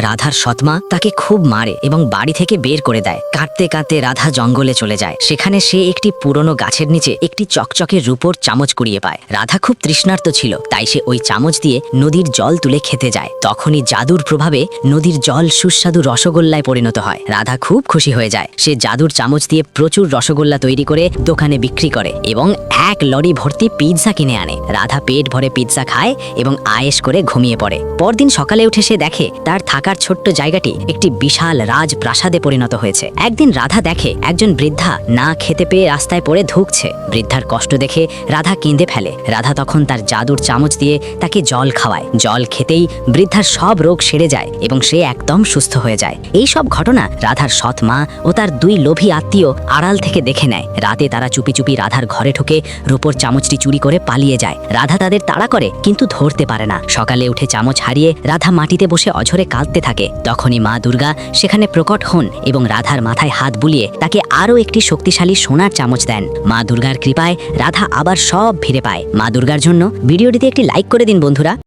রাধার সৎমা তাকে খুব মারে এবং বাড়ি থেকে বের করে দেয়। কাঁদতে কাঁদতে রাধা জঙ্গলে চলে যায়। সেখানে সে একটি পুরনো গাছের নিচে একটি চকচকে রূপোর চামচ কুড়িয়ে পায়। রাধা খুব তৃষ্ণার্ত ছিল, তাই সে ওই চামচ দিয়ে নদীর জল তুলে খেতে যায়। তখনই জাদুর প্রভাবে নদীর জল সুস্বাদু রসগোল্লায় পরিণত হয়। রাধা খুব খুশি হয়ে যায়। সে জাদুর চামচ দিয়ে প্রচুর রসগোল্লা তৈরি করে দোকানে বিক্রি করে এবং এক লরি ভর্তি পিৎজা কিনে আনে। রাধা পেট ভরে পিৎজা খায় এবং আয়েশ করে ঘুমিয়ে পড়ে। পরদিন সকালে উঠে সে দেখে তার থাকার ছোট্ট জায়গাটি একটি বিশাল রাজপ্রাসাদে পরিণত হয়েছে। একদিন রাধা দেখে একজন বৃদ্ধা না খেতে পেয়ে রাস্তায় পড়ে ধুঁকছে। বৃদ্ধার কষ্ট দেখে রাধা কেঁদে ফেলে। রাধা তখন তার জাদুর চামচ দিয়ে তাকে জল খাওয়ায়। জল খেতেই বৃদ্ধার সব রোগ সেরে যায় এবং সে একদম সুস্থ হয়ে যায়। এই সব ঘটনা রাধার সৎ মা ও তার দুই লোভী আত্মীয় আড়াল থেকে দেখে নেয়। রাতে তারা চুপি চুপি রাধার ঘরে ঢুকে রূপোর চামচটি চুরি করে পালিয়ে যায়। রাধা তাদের তাড়া করে কিন্তু ধরতে পারে না। সকালে উঠে চামচ হারিয়ে রাধা মাটিতে বসে অঝরে কাঁদতে থাকে। তখনই মা দুর্গা সেখানে প্রকট হন এবং রাধার মাথায় হাত বুলিয়ে তাকে আরও একটি শক্তিশালী সোনার চামচ দেন। মা দুর্গার কৃপায় রাধা আবার সব ফিরে পায়। মা দুর্গার জন্য ভিডিওটিতে একটি লাইক করে দিন বন্ধুরা।